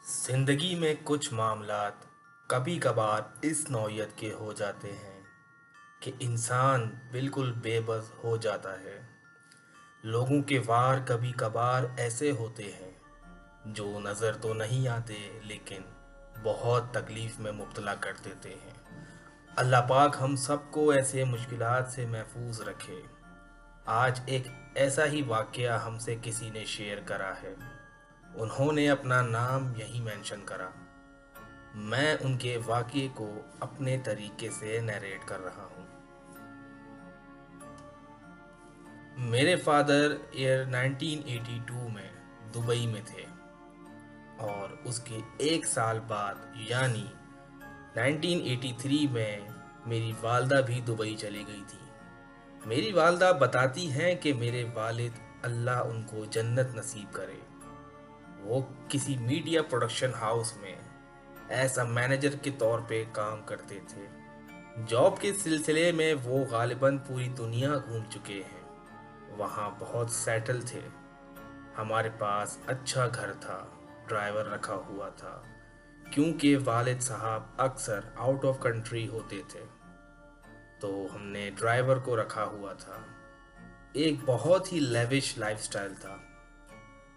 जिंदगी में कुछ मामलात कभी कभार इस नौयत के हो जाते हैं कि इंसान बिल्कुल बेबस हो जाता है। लोगों के वार कभी कभार ऐसे होते हैं जो नज़र तो नहीं आते लेकिन बहुत तकलीफ़ में मुब्तला कर देते हैं। अल्लाह पाक हम सबको ऐसे मुश्किलात से महफूज रखे। आज एक ऐसा ही वाक़या हमसे किसी ने शेयर करा है। उन्होंने अपना नाम यही मेंशन करा। मैं उनके वाक़ये को अपने तरीके से नरेट कर रहा हूँ। मेरे फादर ईयर 1982 में दुबई में थे और उसके एक साल बाद यानी 1983 में मेरी वालदा भी दुबई चली गई थी। मेरी वालदा बताती हैं कि मेरे वालिद अल्लाह उनको जन्नत नसीब करे, वो किसी मीडिया प्रोडक्शन हाउस में एज अ मैनेजर के तौर पे काम करते थे। जॉब के सिलसिले में वो गालिबन पूरी दुनिया घूम चुके हैं, वहाँ बहुत सेटल थे। हमारे पास अच्छा घर था, ड्राइवर रखा हुआ था क्योंकि वालिद साहब अक्सर आउट ऑफ कंट्री होते थे, तो हमने ड्राइवर को रखा हुआ था। एक बहुत ही लेविश लाइफस्टाइल था।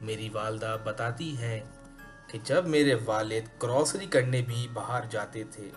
मेरी वालदा बताती हैं कि जब मेरे वालिद ग्रॉसरी करने भी बाहर जाते थे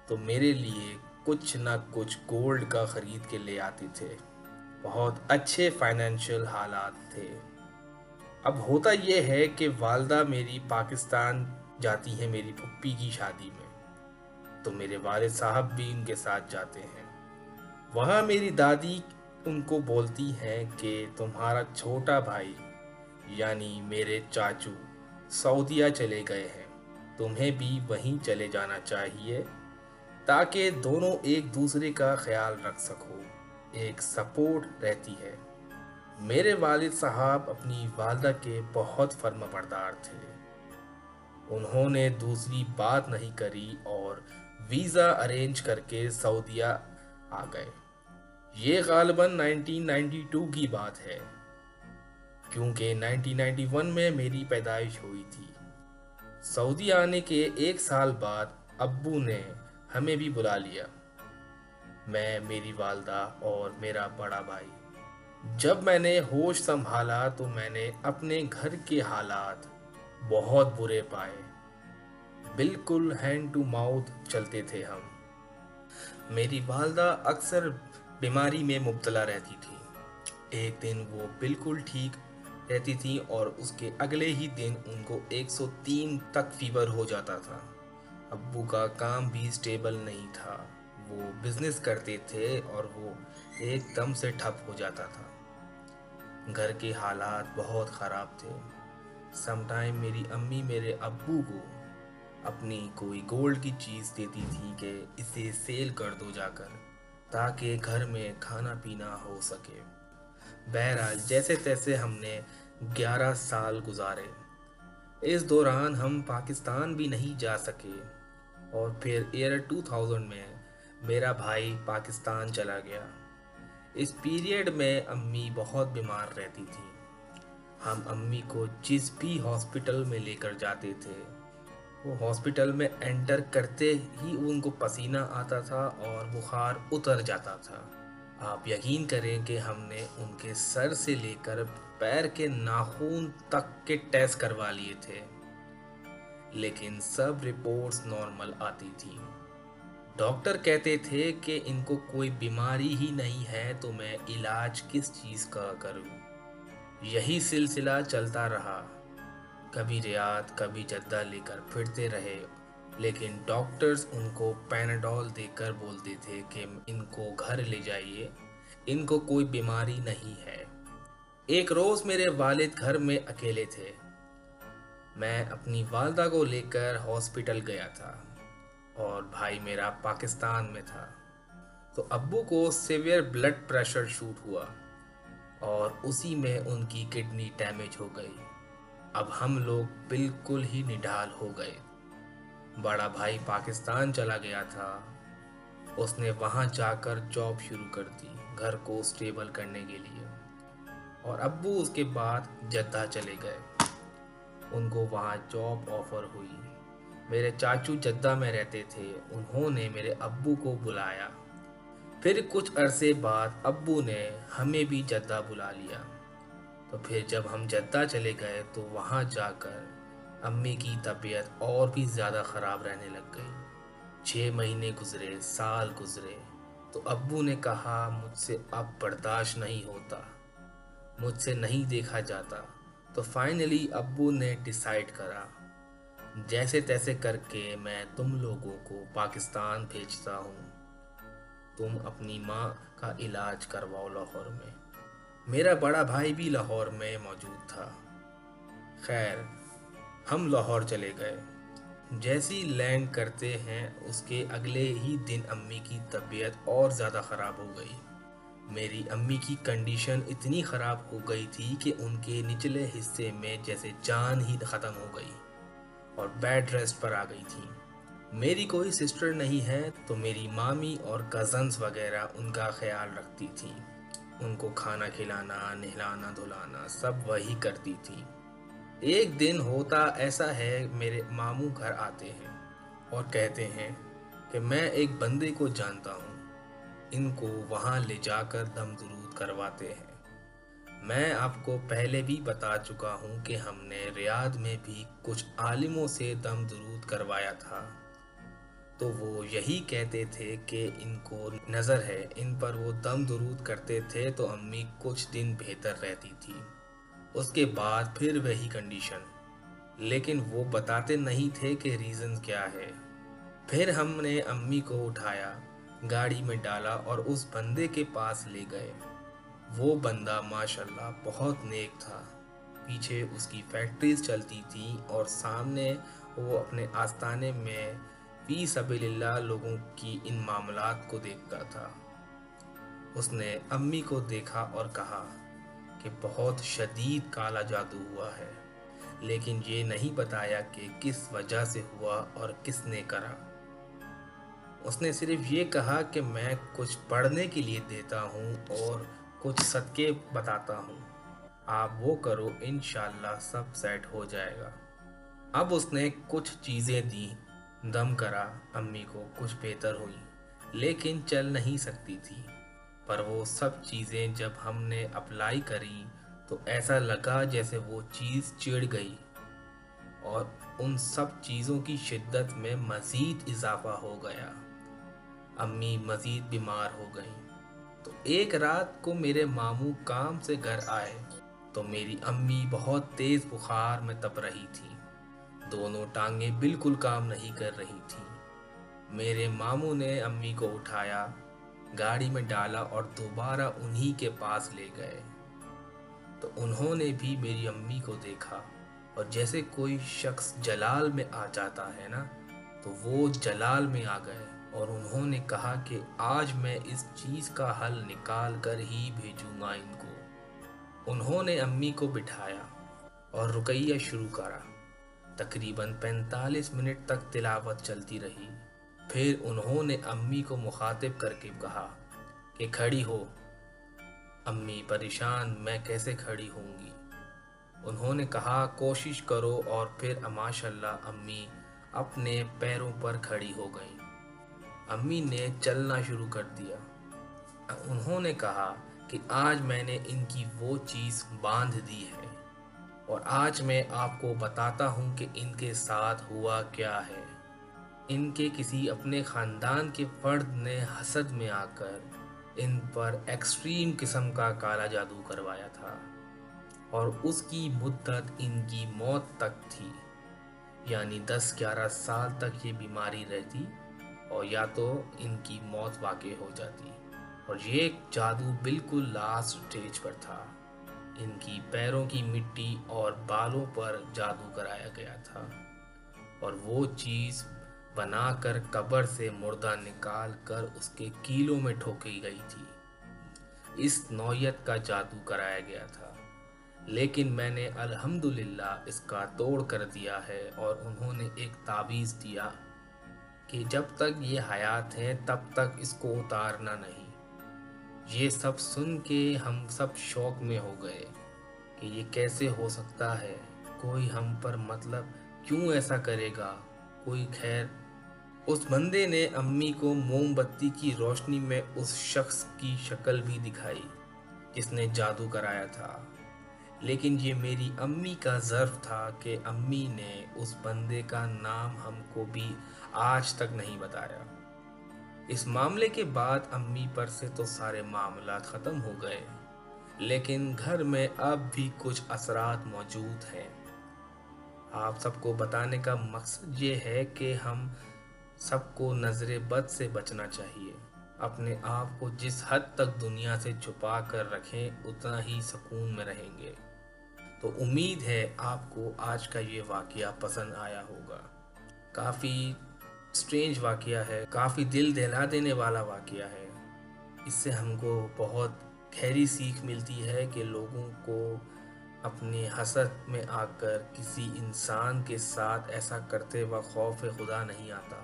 तो मेरे लिए कुछ ना कुछ गोल्ड का ख़रीद के ले आते थे। बहुत अच्छे फाइनेंशियल हालात थे। अब होता ये है कि वालदा मेरी पाकिस्तान जाती हैं मेरी फुप्पी की शादी में, तो मेरे वालिद साहब भी उनके साथ जाते हैं। वहाँ मेरी दादी उनको बोलती हैं कि तुम्हारा छोटा भाई यानी मेरे चाचू सऊदीया चले गए हैं, तुम्हें भी वहीं चले जाना चाहिए ताकि दोनों एक दूसरे का ख्याल रख सको, एक सपोर्ट रहती है। मेरे वालिद साहब अपनी वालदा के बहुत फर्माबरदार थे। उन्होंने दूसरी बात नहीं करी और वीज़ा अरेंज करके सऊदीया आ गए। ये गालिबन 1992 की बात है क्योंकि 1991 में मेरी पैदाइश हुई थी। सऊदी आने के एक साल बाद अब्बू ने हमें भी बुला लिया, मैं, मेरी वालदा और मेरा बड़ा भाई। जब मैंने होश संभाला तो मैंने अपने घर के हालात बहुत बुरे पाए। बिल्कुल हैंड टू माउथ चलते थे हम। मेरी वालदा अक्सर बीमारी में मुब्तला रहती थी। एक दिन वो बिल्कुल ठीक रहती थी और उसके अगले ही दिन उनको 103 तक फीवर हो जाता था। अब्बू का काम भी स्टेबल नहीं था, वो बिजनेस करते थे और वो एकदम से ठप हो जाता था। घर के हालात बहुत ख़राब थे। समटाइम मेरी अम्मी मेरे अब्बू को अपनी कोई गोल्ड की चीज़ देती थी कि इसे सेल कर दो जाकर ताकि घर में खाना पीना हो सके। बहरहाल जैसे तैसे हमने 11 साल गुजारे। इस दौरान हम पाकिस्तान भी नहीं जा सके और फिर ईयर 2000 में मेरा भाई पाकिस्तान चला गया। इस पीरियड में अम्मी बहुत बीमार रहती थी। हम अम्मी को जिस भी हॉस्पिटल में लेकर जाते थे वो हॉस्पिटल में एंटर करते ही उनको पसीना आता था और बुखार उतर जाता था। आप यकीन करें कि हमने उनके सर से लेकर पैर के नाखून तक के टेस्ट करवा लिए थे, लेकिन सब रिपोर्ट्स नॉर्मल आती थी। डॉक्टर कहते थे कि इनको कोई बीमारी ही नहीं है तो मैं इलाज किस चीज़ का करूं। यही सिलसिला चलता रहा। कभी रियाद कभी जद्दा लेकर फिरते रहे, लेकिन डॉक्टर्स उनको पैनाडोल देकर बोलते थे कि इनको घर ले जाइए, इनको कोई बीमारी नहीं है। एक रोज़ मेरे वालिद घर में अकेले थे। मैं अपनी वालदा को लेकर हॉस्पिटल गया था और भाई मेरा पाकिस्तान में था। तो अब्बू को सीवियर ब्लड प्रेशर शूट हुआ और उसी में उनकी किडनी डैमेज हो गई। अब हम लोग बिल्कुल ही निढाल हो गए। बड़ा भाई पाकिस्तान चला गया था, उसने वहाँ जाकर जॉब शुरू कर दी घर को स्टेबल करने के लिए, और अब्बू उसके बाद जद्दा चले गए। ان کو وہاں جاب آفر ہوئی۔ میرے چاچو جدہ میں رہتے تھے، انہوں نے میرے ابو کو بلایا۔ پھر کچھ عرصے بعد ابو نے ہمیں بھی جدہ بلا لیا۔ تو پھر جب ہم جدہ چلے گئے تو وہاں جا کر امی کی طبیعت اور بھی زیادہ خراب رہنے لگ گئی۔ 6 مہینے گزرے، سال گزرے، تو ابو نے کہا مجھ سے اب برداشت نہیں ہوتا، مجھ سے نہیں دیکھا جاتا۔ تو فائنلی ابو نے ڈیسائیڈ کرا، جیسے تیسے کر کے میں تم لوگوں کو پاکستان بھیجتا ہوں، تم اپنی ماں کا علاج کرواؤ لاہور میں۔ میرا بڑا بھائی بھی لاہور میں موجود تھا۔ خیر، ہم لاہور چلے گئے۔ جیسی لینڈ کرتے ہیں اس کے اگلے ہی دن امی کی طبیعت اور زیادہ خراب ہو گئی۔ میری امی کی کنڈیشن اتنی خراب ہو گئی تھی کہ ان کے نچلے حصے میں جیسے جان ہی ختم ہو گئی اور بیڈ ریسٹ پر آ گئی تھی۔ میری کوئی سسٹر نہیں ہے تو میری مامی اور کزنز وغیرہ ان کا خیال رکھتی تھی، ان کو کھانا کھلانا، نہلانا دھلانا سب وہی کرتی تھی۔ ایک دن ہوتا ایسا ہے، میرے ماموں گھر آتے ہیں اور کہتے ہیں کہ میں ایک بندے کو جانتا ہوں، ان کو وہاں لے جا کر دم درود کرواتے ہیں۔ میں آپ کو پہلے بھی بتا چکا ہوں کہ ہم نے ریاض میں بھی کچھ عالموں سے دم درود کروایا تھا، تو وہ یہی کہتے تھے کہ ان کو نظر ہے، ان پر وہ دم درود کرتے تھے تو امی کچھ دن بہتر رہتی تھی، اس کے بعد پھر وہی کنڈیشن۔ لیکن وہ بتاتے نہیں تھے کہ ریزن کیا ہے۔ پھر ہم نے امی کو اٹھایا، گاڑی میں ڈالا اور اس بندے کے پاس لے گئے۔ وہ بندہ ماشاءاللہ بہت نیک تھا، پیچھے اس کی فیکٹریز چلتی تھیں اور سامنے وہ اپنے آستانے میں فی سبیل اللہ لوگوں کی ان معاملات کو دیکھتا تھا۔ اس نے امی کو دیکھا اور کہا کہ بہت شدید کالا جادو ہوا ہے، لیکن یہ نہیں بتایا کہ کس وجہ سے ہوا اور کس نے کرا۔ اس نے صرف یہ کہا کہ میں کچھ پڑھنے کے لیے دیتا ہوں اور کچھ صدقے بتاتا ہوں، آپ وہ کرو، انشاءاللہ سب سیٹ ہو جائے گا۔ اب اس نے کچھ چیزیں دی، دم کرا، امی کو کچھ بہتر ہوئی، لیکن چل نہیں سکتی تھی۔ پر وہ سب چیزیں جب ہم نے اپلائی کری تو ایسا لگا جیسے وہ چیز چڑ گئی اور ان سب چیزوں کی شدت میں مزید اضافہ ہو گیا۔ امی مزید بیمار ہو گئیں۔ تو ایک رات کو میرے ماموں کام سے گھر آئے تو میری امی بہت تیز بخار میں تپ رہی تھی، دونوں ٹانگیں بالکل کام نہیں کر رہی تھیں۔ میرے ماموں نے امی کو اٹھایا، گاڑی میں ڈالا اور دوبارہ انہی کے پاس لے گئے۔ تو انہوں نے بھی میری امی کو دیکھا اور جیسے کوئی شخص جلال میں آ جاتا ہے نا، تو وہ جلال میں آ گئے اور انہوں نے کہا کہ آج میں اس چیز کا حل نکال کر ہی بھیجوں گا ان کو۔ انہوں نے امی کو بٹھایا اور رقیہ شروع کرا۔ تقریباً 45 منٹ تک تلاوت چلتی رہی۔ پھر انہوں نے امی کو مخاطب کر کے کہا کہ کھڑی ہو۔ امی پریشان، میں کیسے کھڑی ہوں گی؟ انہوں نے کہا کوشش کرو، اور پھر ماشاءاللہ امی اپنے پیروں پر کھڑی ہو گئیں۔ امی نے چلنا شروع کر دیا۔ انہوں نے کہا کہ آج میں نے ان کی وہ چیز باندھ دی ہے اور آج میں آپ کو بتاتا ہوں کہ ان کے ساتھ ہوا کیا ہے۔ ان کے کسی اپنے خاندان کے فرد نے حسد میں آ کر ان پر ایکسٹریم قسم کا کالا جادو کروایا تھا اور اس کی مدت ان کی موت تک تھی، یعنی 10-11 سال تک یہ بیماری رہتی اور یا تو ان کی موت واقع ہو جاتی، اور یہ جادو بالکل لاسٹ سٹیج پر تھا۔ ان کی پیروں کی مٹی اور بالوں پر جادو کرایا گیا تھا اور وہ چیز بنا کر قبر سے مردہ نکال کر اس کے کیلوں میں ٹھوکی گئی تھی۔ اس نوعیت کا جادو کرایا گیا تھا، لیکن میں نے الحمدللہ اس کا توڑ کر دیا ہے، اور انہوں نے ایک تعویذ دیا کہ جب تک یہ حیات ہے تب تک اس کو اتارنا نہیں۔ یہ سب سن کے ہم سب شوق میں ہو گئے کہ یہ کیسے ہو سکتا ہے۔ कोई हम पर मतलब क्यों ऐसा करेगा, कोई खैर। उस बंदे ने अम्मी को मोमबत्ती की रोशनी में उस शख्स की शक्ल भी दिखाई जिसने जादू कराया था। लेकिन ये मेरी अम्मी का ज़र्फ था कि अम्मी ने उस बंदे का नाम हमको भी आज तक नहीं बताया। इस मामले के बाद अम्मी पर से तो सारे मामलात ख़त्म हो गए, लेकिन घर में अब भी कुछ असरात मौजूद हैं। आप सबको बताने का मकसद ये है कि हम सबको नज़र बद से बचना चाहिए। अपने आप को जिस हद तक दुनिया से छुपा कर रखें उतना ही सुकून में रहेंगे। तो उम्मीद है आपको आज का ये वाक़या पसंद आया होगा। काफ़ी स्ट्रेंज वाक़या है, काफ़ी दिल दहला देने वाला वाक़या है। इससे हमको बहुत गहरी सीख मिलती है कि लोगों को अपने हसद में आकर किसी इंसान के साथ ऐसा करते वक्त खौफ खुदा नहीं आता।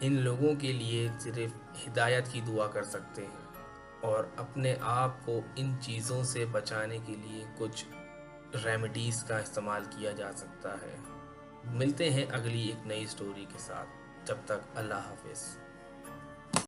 इन लोगों के लिए सिर्फ हिदायत की दुआ कर सकते हैं और अपने आप को इन चीज़ों से बचाने के लिए कुछ रेमेडीज़ का इस्तेमाल किया जा सकता है। मिलते हैं अगली एक नई स्टोरी के साथ। जब तक अल्लाह हाफिज़।